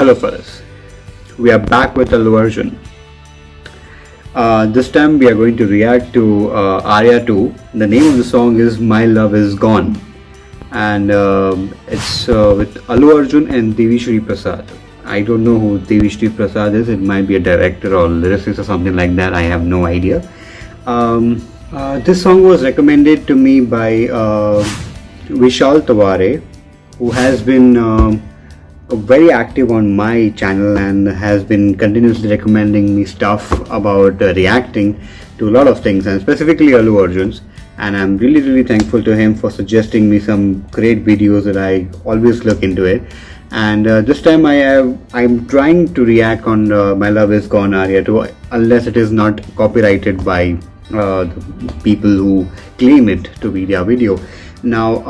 Hello fellas, we are back with Allu Arjun. This time we are going to react to Arya 2. The name of the song is My Love Is Gone, and it's with Allu Arjun and Devi Shri Prasad. I don't know who Devi Shri Prasad is. It might be a director or lyricist or something like that. I have no idea. This song was recommended to me by Vishal Taware, who has been very active on my channel and has been continuously recommending me stuff about reacting to a lot of things, and specifically Allu Arjun's. And I'm really thankful to him for suggesting me some great videos that I always look into it. And this time I'm trying to react on My Love Is Gone Arya 2, unless it is not copyrighted by the people who claim it to be their video. Now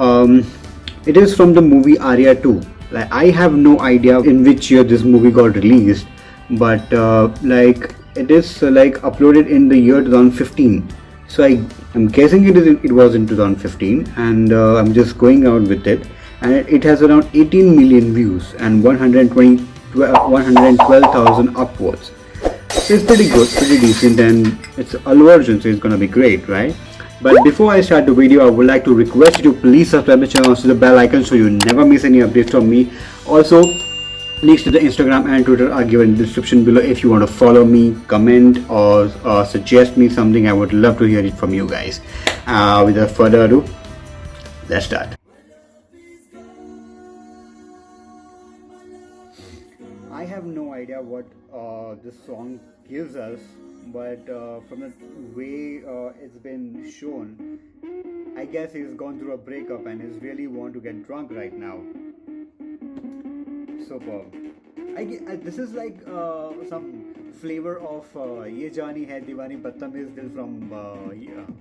it is from the movie Arya 2. Like, I have no idea in which year this movie got released, but it is uploaded in the year 2015. So I'm guessing it was in 2015, and I'm just going out with it, and it has around 18 million views and 112,000 upwards. So it's pretty good, pretty decent, and it's Allu Arjun, so it's gonna be great, right? But before I start the video, I would like to request you to please subscribe to the channel, also the bell icon, so you never miss any updates from me. Also, links to the Instagram and Twitter are given in the description below. If you want to follow me, comment, or suggest me something, I would love to hear it from you guys. Without further ado, let's start. I have no idea what this song gives us, but from the way it's been shown, I guess he's gone through a breakup and is really want to get drunk right now. Superb. This is like some flavor of Ye Jani Hai Diwani Badtamiz Dil from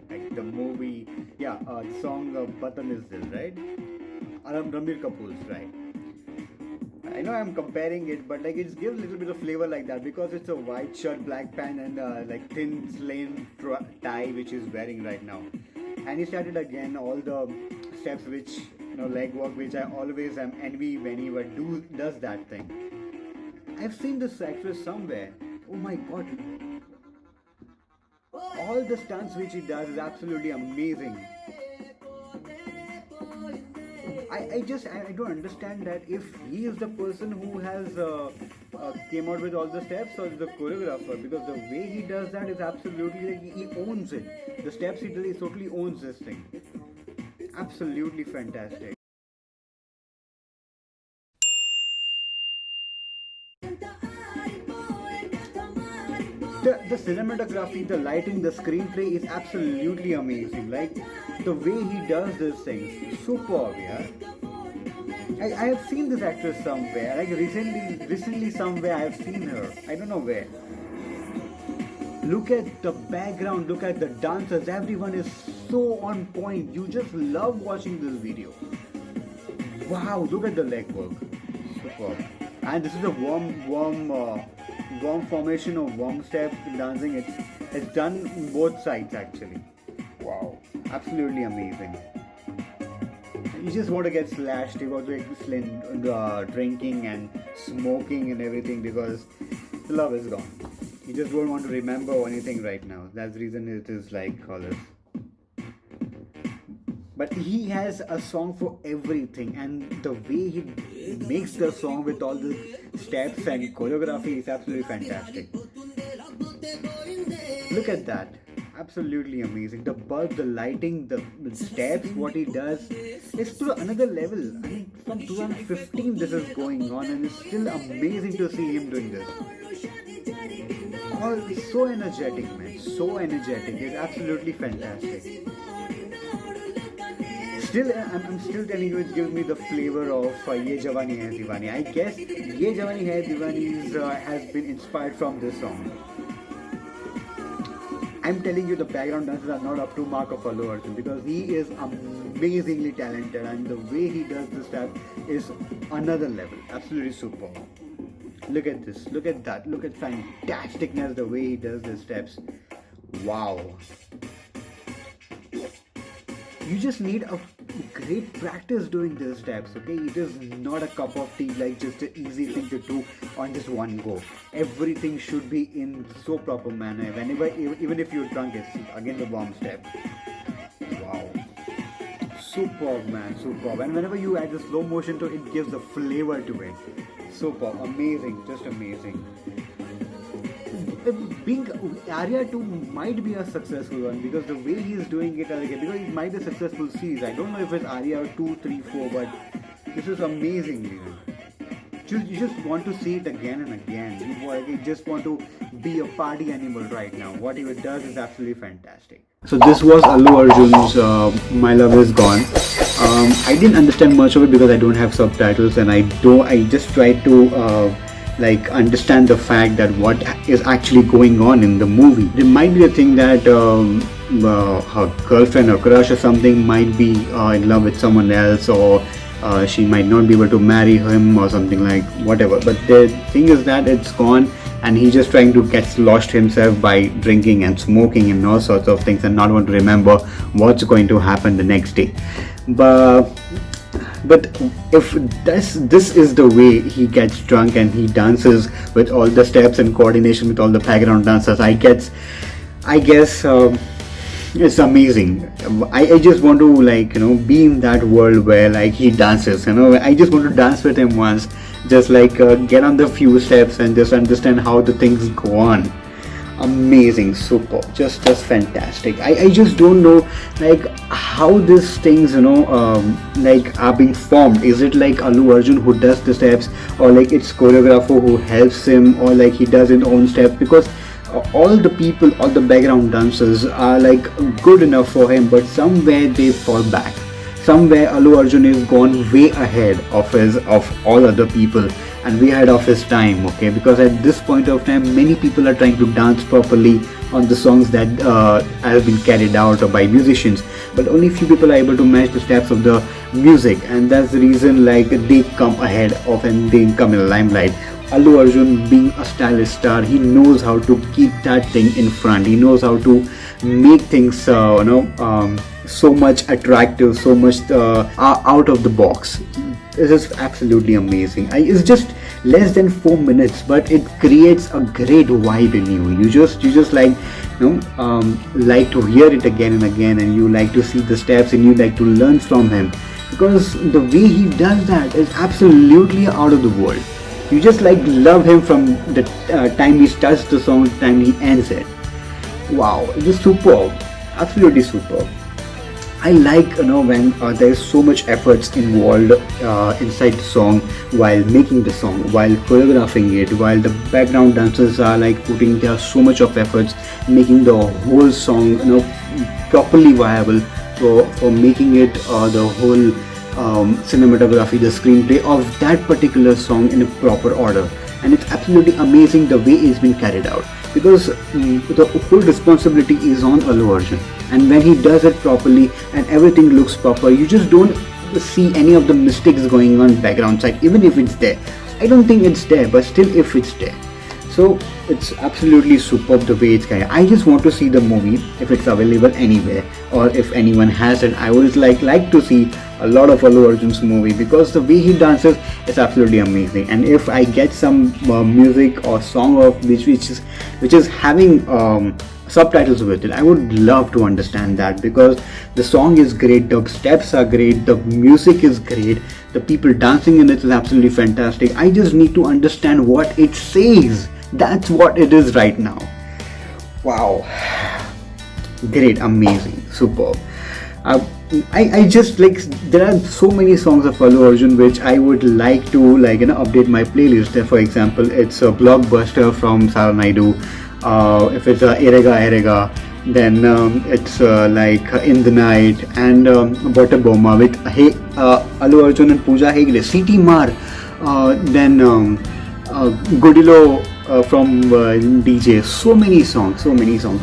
like the movie, the song Badtamiz Dil, right? Ranbir Kapoor's, right? I know I'm comparing it, but like it gives a little bit of flavor like that, because it's a white shirt, black pant, and like thin slim tie which he's wearing right now. And he started again all the steps which, leg work, which I always am envy when he does that thing. I've seen this actress somewhere. Oh my god! All the stunts which he does is absolutely amazing. I don't understand that if he is the person who has came out with all the steps, or the choreographer, because the way he does that is absolutely like he owns it. The steps he does, he totally owns this thing. Absolutely fantastic. The cinematography, the lighting, the screenplay is absolutely amazing. Like the way he does these things, superb, yeah. I have seen this actress somewhere. Like recently somewhere I have seen her. I don't know where. Look at the background. Look at the dancers. Everyone is so on point. You just love watching this video. Wow! Look at the leg work. Superb. And this is a warm formation of warm step dancing. It's done on both sides actually. Wow, absolutely amazing. You just want to get slashed, you want to get drinking and smoking and everything, because the love is gone. You just don't want to remember anything right now. That's the reason it is like all this. But he has a song for everything, and the way he makes the song with all the steps and choreography is absolutely fantastic. Look at that. Absolutely amazing. The bulb, the lighting, the steps, what he does is to another level. I mean, from 2015 this is going on, and it's still amazing to see him doing this. Oh, so energetic, man. So energetic. It's absolutely fantastic. I'm still telling you, it gives me the flavor of Ye Jawani Hai Diwani. I guess Ye Jawani Hai Diwani has been inspired from this song. I'm telling you, the background dances are not up to mark of Allu Arjun, because he is amazingly talented, and the way he does this step is another level. Absolutely superb. Look at this. Look at that. Look at fantasticness, the way he does the steps. Wow. You just need a great practice doing these steps. Okay, it is not a cup of tea like just an easy thing to do on just one go. Everything should be in so proper manner. Whenever, even if you're drunk, it's again the bomb step. Wow, superb, man, superb. And whenever you add the slow motion to it, it gives the flavor to it. Superb, amazing, just amazing. Being Arya 2 might be a successful one because the way he's doing it again, because it might be a successful series. I don't know if it's Arya 2, 3, 4, but this is amazing, man. You just want to see it again and again. You just want to be a party animal right now. What he does is absolutely fantastic. So this was Allu Arjun's My Love Is Gone. I didn't understand much of it because I don't have subtitles, and I just tried to like understand the fact that what is actually going on in the movie. There might be a thing that her girlfriend or crush or something might be in love with someone else, or she might not be able to marry him or something, like whatever. But the thing is that it's gone, and he's just trying to get lost himself by drinking and smoking and all sorts of things, and not want to remember what's going to happen the next day. But if this is the way he gets drunk and he dances with all the steps and coordination with all the background dancers, I guess it's amazing. I just want to, like, be in that world where, like, he dances. I just want to dance with him once, just like get on the few steps and just understand how the things go on. Amazing, super, just fantastic. I just don't know, like, how these things like are being formed. Is it like Allu Arjun who does the steps, or like it's choreographer who helps him, or like he does his own steps? Because all the people, all the background dancers are like good enough for him, but somewhere they fall back. Somewhere Allu Arjun is gone way ahead of all other people, and way ahead of his time. Okay, because at this point of time, many people are trying to dance properly on the songs that have been carried out by musicians, but only few people are able to match the steps of the music, and that's the reason, like, they come ahead of and they come in the limelight. Allu Arjun, being a stylish star, he knows how to keep that thing in front. He knows how to make things so much attractive, so much out of the box. This is absolutely amazing. It's just less than 4 minutes, but it creates a great vibe in you. You just like like to hear it again and again, and you like to see the steps, and you like to learn from him, because the way he does that is absolutely out of the world. You just like love him from the time he starts the song to the time he ends it. Wow, it is superb, absolutely superb. I like when there is so much efforts involved inside the song, while making the song, while choreographing it, while the background dancers are like putting there so much of efforts, making the whole song properly viable, for making it the whole cinematography, the screenplay of that particular song in a proper order. And it's absolutely amazing the way it's been carried out, because the whole responsibility is on Allu Arjun, and when he does it properly and everything looks proper, you just don't see any of the mistakes going on background side. Even if it's there, I don't think it's there, but still, if it's there, so it's absolutely superb the way it's carried. I just want to see the movie if it's available anywhere, or if anyone has it. I would like to see a lot of Allu Arjun's movie, because the way he dances is absolutely amazing. And if I get some music or song of which is having subtitles with it, I would love to understand that, because the song is great, the steps are great, the music is great, the people dancing in it is absolutely fantastic. I just need to understand what it says. That's what it is right now. Wow, great, amazing, superb. I just like, there are so many songs of Allu Arjun which I would like to update my playlist. For example, it's a Blockbuster from Sara Naidu. If it's Erega Erega, then it's like In the Night, and Butter Boma with Allu Arjun and Pooja Hegde, City Mar, then Godilo from DJ. So many songs.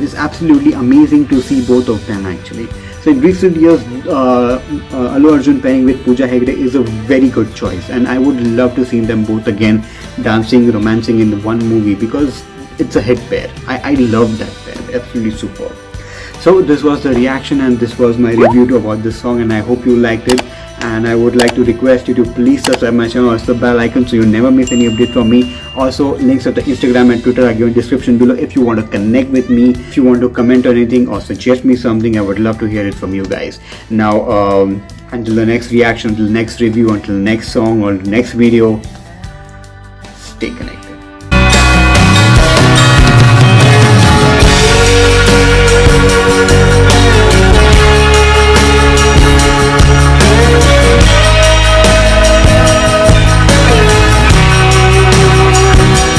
It's absolutely amazing to see both of them actually. So in recent years, Allu Arjun pairing with Pooja Hegde is a very good choice, and I would love to see them both again dancing, romancing in one movie, because it's a hit pair. I love that pair, absolutely superb. So this was the reaction and this was my review about this song, and I hope you liked it. And I would like to request you to please subscribe my channel, also the bell icon, so you never miss any update from me. Also, links of the Instagram and Twitter are given in the description below if you want to connect with me, if you want to comment on anything or suggest me something. I would love to hear it from you guys. Now until the next reaction, until the next review, until the next song or the next video,